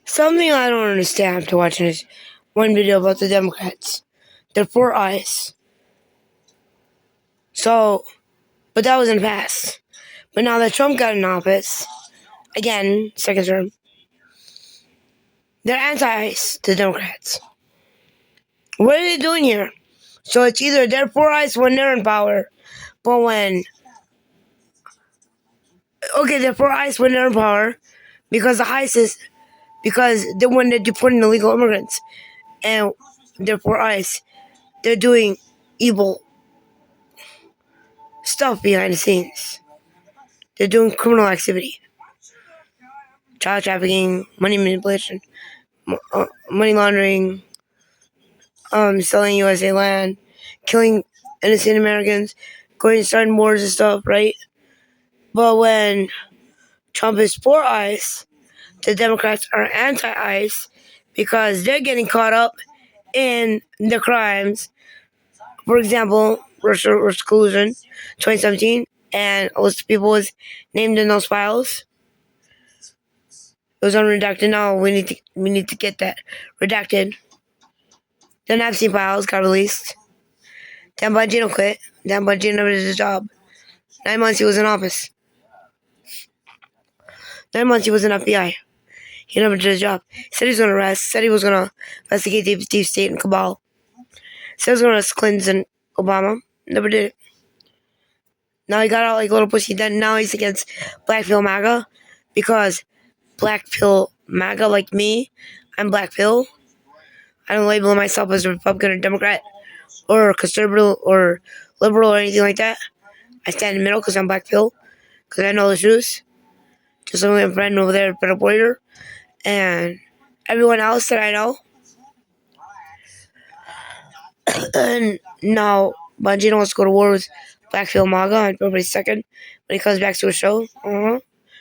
Something I don't understand after watching this one video about the Democrats. They're 4 eyes. So, but that was in the past. But now that Trump got in office, again, second term, they're anti-ICE, the Democrats. What are they doing here? So it's either they're 4 eyes when they're in power, but when... Okay, they're 4 eyes when they're in power, because the ICE is... Because they're when they're deporting illegal immigrants. And they're 4 eyes. They're doing evil stuff behind the scenes. They're doing criminal activity. Child trafficking, money manipulation, money laundering, selling USA land, killing innocent Americans, going and starting wars and stuff, right? But when Trump is 4 eyes, the Democrats are anti-ICE because they're getting caught up in the crimes. For example, Russia collusion, 2017, and a list of people was named in those files. It was unredacted. Now we need to get that redacted. Then Epstein files got released. Dan Bongino quit. Dan Bongino never did his job. 9 months he was in office. 9 months he was in FBI. He never did his job. He said he was going to arrest. Said he was going to investigate deep state and cabal. Said he was going to arrest Clinton and Obama. Never did it. Now he got out like a little pussy. Then now he's against Black Pill MAGA because Black Pill MAGA, like me, I'm Black Pill. I don't label myself as a Republican or Democrat or conservative or liberal or anything like that. I stand in the middle because I'm Black Pill, because I know the truth. Just like my friend over there, Better Boyer, and everyone else that I know. And now Bongino wants to go to war with Black Pill MAGA on February 2nd when he comes back to a show.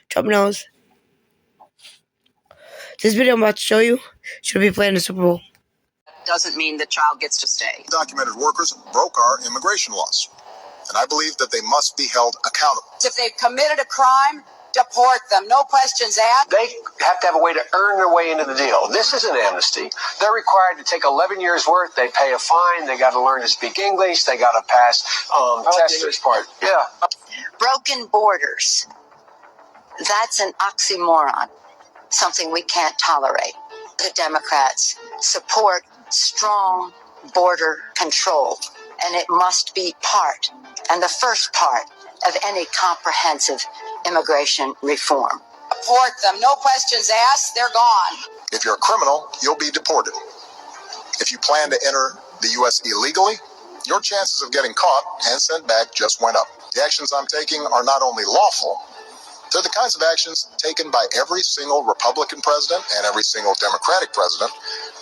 Trump knows. This video I'm about to show you should be playing the Super Bowl. Doesn't mean the child gets to stay. Documented workers broke our immigration laws, and I believe that they must be held accountable. If they've committed a crime, deport them. No questions asked. They have to have a way to earn their way into the deal. This isn't amnesty. They're required to take 11 years' worth. They pay a fine. They got to learn to speak English. They got to pass tests. English part. Yeah. Broken borders. That's an oxymoron. Something we can't tolerate. The Democrats support strong border control, and it must be part, and the first part, of any comprehensive immigration reform. Deport them. No questions asked. They're gone. If you're a criminal, you'll be deported. If you plan to enter the U.S. illegally, your chances of getting caught and sent back just went up. The actions I'm taking are not only lawful, they're the kinds of actions taken by every single Republican president and every single Democratic president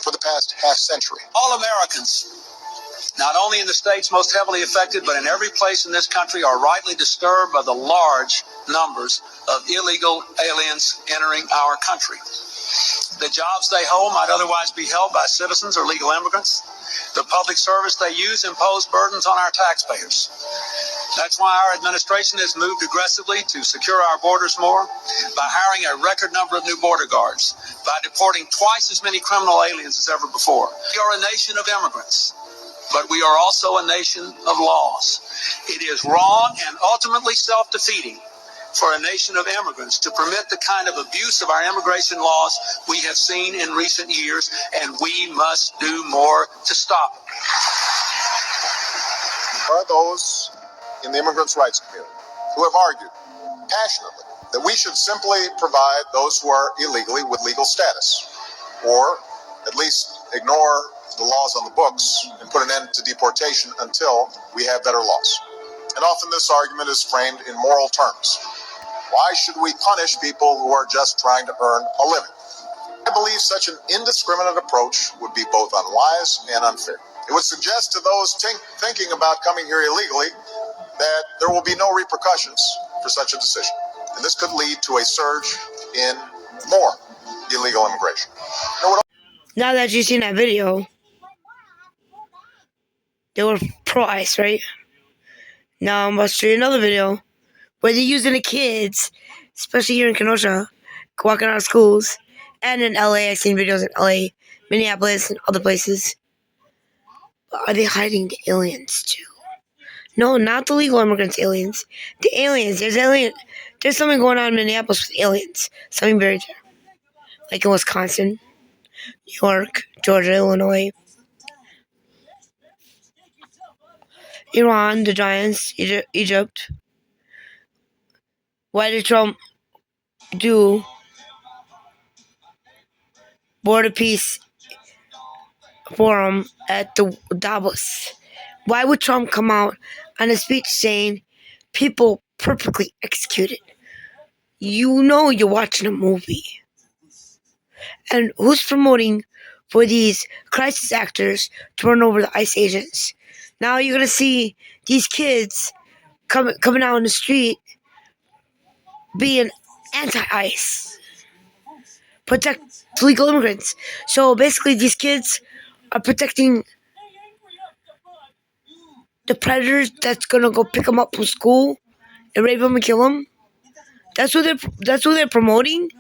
for the past half century. All Americans, not only in the states most heavily affected, but in every place in this country, are rightly disturbed by the large numbers of illegal aliens entering our country. The jobs they hold might otherwise be held by citizens or legal immigrants. The public service they use impose burdens on our taxpayers. That's why our administration has moved aggressively to secure our borders more by hiring a record number of new border guards, by deporting twice as many criminal aliens as ever before. We are a nation of immigrants, but we are also a nation of laws. It is wrong and ultimately self-defeating for a nation of immigrants to permit the kind of abuse of our immigration laws we have seen in recent years, and we must do more to stop it. There are those in the immigrants' rights community who have argued passionately that we should simply provide those who are illegally with legal status, or at least ignore the laws on the books and put an end to deportation until we have better laws. And often this argument is framed in moral terms. Why should we punish people who are just trying to earn a living? I believe such an indiscriminate approach would be both unwise and unfair. It would suggest to those thinking about coming here illegally that there will be no repercussions for such a decision. And this could lead to a surge in more illegal immigration. Now that you've seen that video, they were pro-ICE, right? Now I'm about to show you another video where they're using the kids, especially here in Kenosha, walking out of schools, And in LA, I've seen videos in LA, Minneapolis, and other places. But are they hiding the aliens too? No, not the legal immigrants, aliens. The aliens. There's something going on in Minneapolis with aliens. Something very there. Like in Wisconsin, New York, Georgia, Illinois, Iran, the Giants, Egypt. Why did Trump do Border Peace Forum at the Davos? Why would Trump come out on a speech saying people perfectly executed? You know you're watching a movie. And who's promoting for these crisis actors to run over the ICE agents? Now you're going to see these kids coming out on the street being anti-ICE. Protect legal immigrants. So basically these kids are protecting the predators that's going to go pick them up from school and rape them and kill them. That's what they're promoting.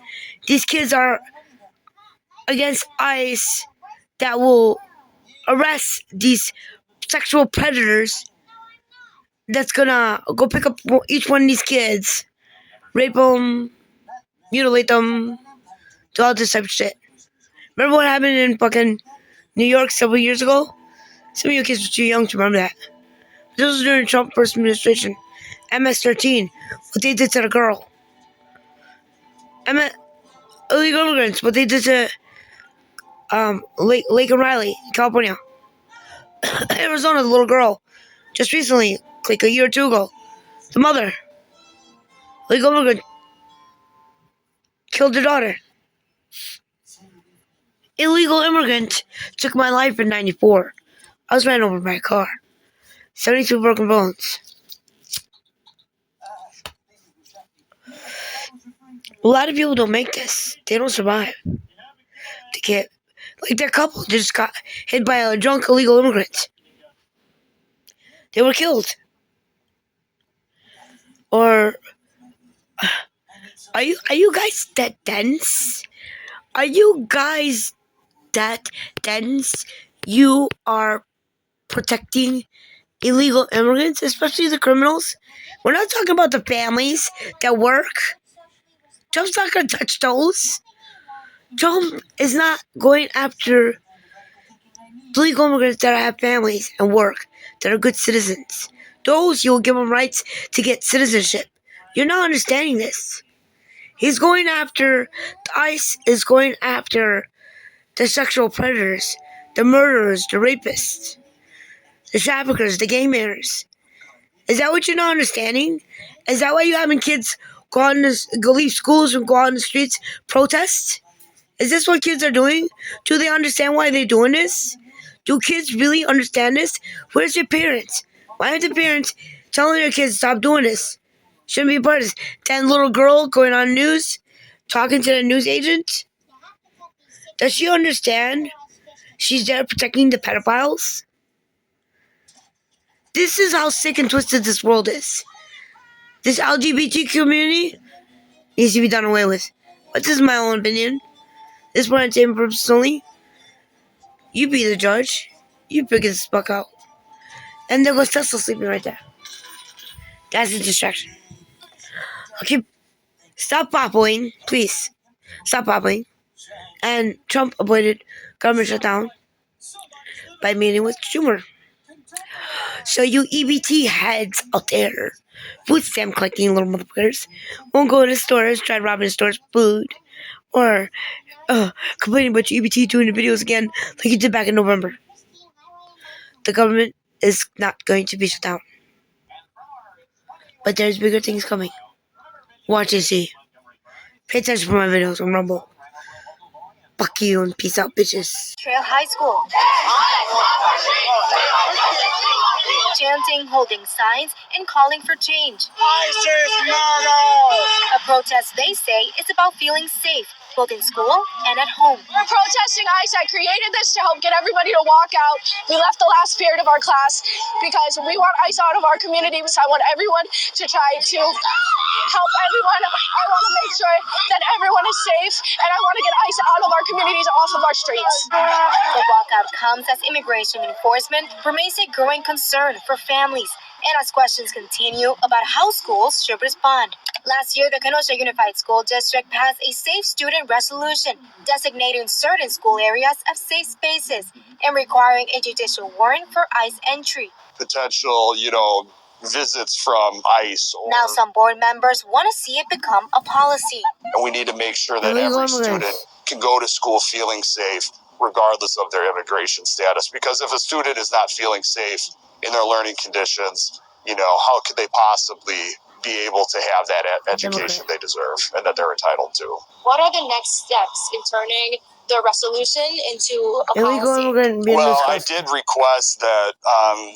These kids are against ICE that will arrest these sexual predators that's gonna go pick up each one of these kids, rape them, mutilate them, do all this type of shit. Remember what happened in fucking New York several years ago? Some of you kids were too young to remember that. This was during the Trump first administration. MS-13, what they did to the girl. Illegal immigrants, what they did to Lake and Riley, California. Arizona, the little girl, just recently, like a year or two ago. The mother, illegal immigrant, killed her daughter. Illegal immigrant took my life in '94. I was ran over by a car. 72 broken bones. A lot of people don't make this. They don't survive. They can't. Like that couple just got hit by a drunk illegal immigrant. They were killed. Or are you guys that dense? Are you guys that dense? You are protecting illegal immigrants, especially the criminals. We're not talking about the families that work. Trump's not going to touch those. Trump is not going after illegal immigrants that have families and work, that are good citizens. Those, you'll give them rights to get citizenship. You're not understanding this. He's going after, the ICE is going after the sexual predators, the murderers, the rapists, the traffickers, the gang bangers. Is that what you're not understanding? Is that why you're having kids go leave schools and go out on the streets, protest? Is this what kids are doing? Do they understand why they're doing this? Do kids really understand this? Where's their parents? Why aren't the parents telling their kids to stop doing this? Shouldn't be a part of this. That little girl going on news, talking to the news agent. Does she understand she's there protecting the pedophiles? This is how sick and twisted this world is. This LGBT community needs to be done away with. But this is my own opinion. This is for entertainment purposes only. You be the judge. You figure this fuck out. And there goes Tesla sleeping right there. That's a distraction. Okay, stop bopping, please. Stop bopping. And Trump avoided government shutdown by meeting with Schumer. So you EBT heads out there, food stamp collecting little motherfuckers, won't go to stores, try robbing stores food, or complaining about your EBT doing the videos again like you did back in November. The government is not going to be shut down. But there's bigger things coming. Watch and see. Pay attention for my videos on Rumble. Fuck you and peace out, bitches. Trail High School. Chanting, holding signs, and calling for change. ISIS murder! A protest they say is about feeling safe, both in school and at home. We're protesting ICE. I created this to help get everybody to walk out. We left the last period of our class because we want ICE out of our community. So I want everyone to try to help everyone. I want to make sure that everyone is safe, and I want to get ICE out of our communities, off of our streets. The walkout comes as immigration enforcement remains a growing concern for families and as questions continue about how schools should respond. Last year, the Kenosha Unified School District passed a safe student resolution designating certain school areas as safe spaces and requiring a judicial warrant for ICE entry. Potential, visits from ICE. Now some board members want to see it become a policy. And we need to make sure that Illegal every student immigrants can go to school feeling safe, regardless of their immigration status. Because if a student is not feeling safe in their learning conditions, how could they possibly be able to have that education they deserve and that they're entitled to? What are the next steps in turning the resolution into a illegal policy? immigrant being Well, I discussed. did request that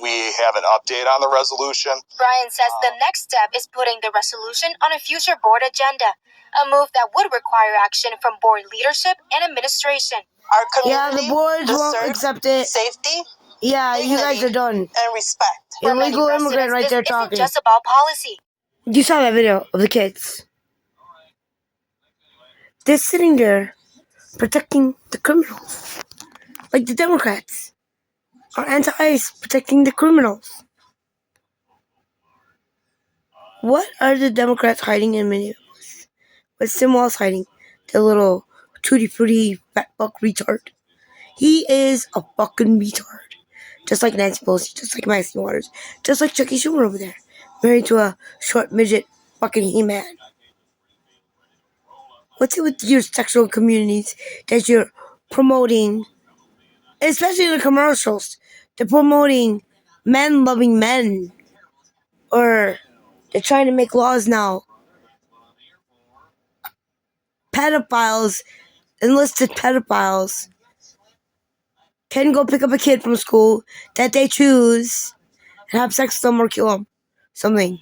we have an update on the resolution. Brian says the next step is putting the resolution on a future board agenda, a move that would require action from board leadership and administration. Our Yeah, the community boards won't deserves accept it. safety Yeah, you guys are dignity, done. and respect. For many Illegal immigrant residents, right this there isn't talking. just about policy. You saw that video of the kids. They're sitting there protecting the criminals. Like the Democrats are anti-ICE protecting the criminals. What are the Democrats hiding in Minneapolis? What's Tim Walz hiding? The little tutti frutti fat fuck retard. He is a fucking retard. Just like Nancy Pelosi, just like Maxine Waters, just like Chucky Schumer over there. Married to a short midget fucking He-Man. What's it with your sexual communities that you're promoting, especially in the commercials? They're promoting men loving men. Or they're trying to make laws now. Pedophiles, enlisted pedophiles, can go pick up a kid from school that they choose and have sex with them or kill them. Something.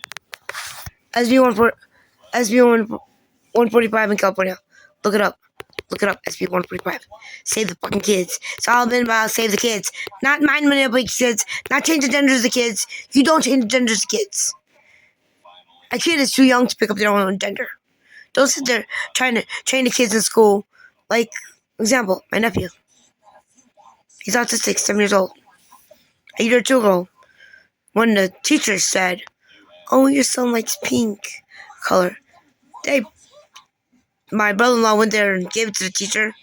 SB 145 in California. Look it up. SB 145. Save the fucking kids. It's all been about save the kids. Not mind manipulate kids. Not change the genders of the kids. You don't change the genders of kids. A kid is too young to pick up their own gender. Don't sit there trying to train the kids in school. Like, example, my nephew. He's autistic, 7 years old. A year or two ago, when the teacher said, "Oh, your son likes pink color," my brother-in-law went there and gave it to the teacher.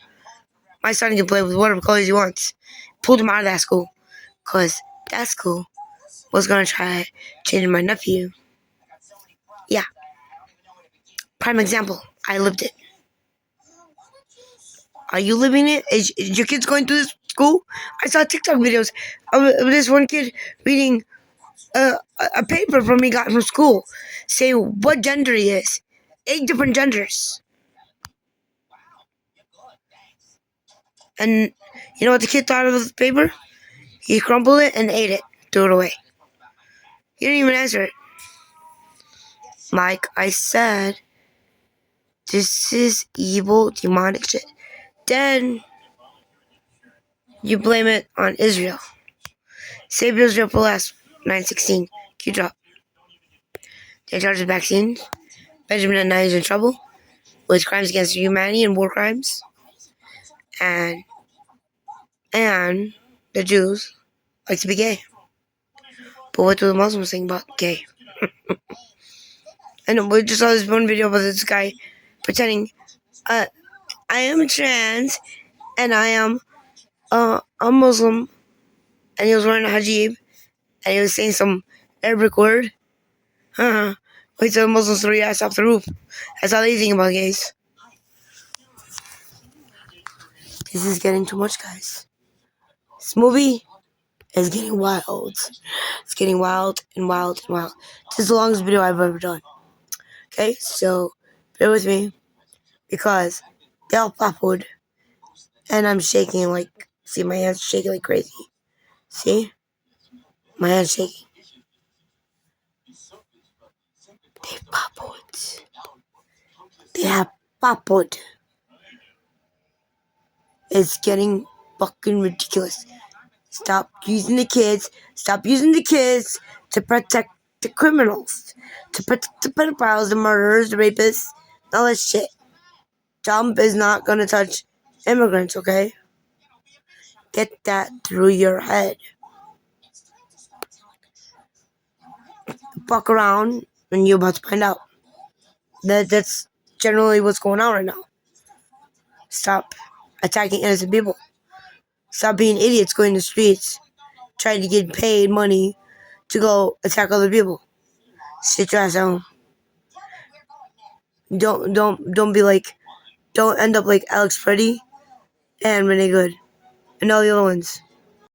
My son can play with whatever colors he wants. Pulled him out of that school. Because that school was going to try changing my nephew. Yeah. Prime example. I lived it. Are you living it? Is your kids going through this school? I saw TikTok videos of this one kid reading a paper from he got from school saying what gender he is. 8 different genders. And you know what the kid thought of the paper? He crumpled it and ate it. Threw it away. He didn't even answer it. Like I said, this is evil, demonic shit. Then you blame it on Israel. Save Israel for last 9/16. Q drop. They charged with vaccines. Benjamin Netanyahu is in trouble with crimes against humanity and war crimes. And the Jews like to be gay. But what do the Muslims think about gay? And we just saw this one video about this guy pretending, I am trans and I am a Muslim, and he was wearing a hijab and he was saying some Arabic word. Wait till the Muslims throw your ass off the roof. That's how they think about gays. This is getting too much, guys. This movie is getting wild. It's getting wild and wild and wild. This is the longest video I've ever done. Okay, so bear with me because they all poppled and I'm shaking like, see my hands shaking like crazy. See? My hands shaking. They poppled. They have poppled. It's getting fucking ridiculous. Stop using the kids. Stop using the kids to protect the criminals, to protect the pedophiles, the murderers, the rapists, all that shit. Trump is not gonna touch immigrants, okay? Get that through your head. Fuck around and you're about to find out. That's generally what's going on right now. Stop attacking innocent people. Stop being idiots going to the streets, trying to get paid money to go attack other people. Sit your ass at home. Don't be like, don't end up like Alex Freddy and Renee Good and all the other ones.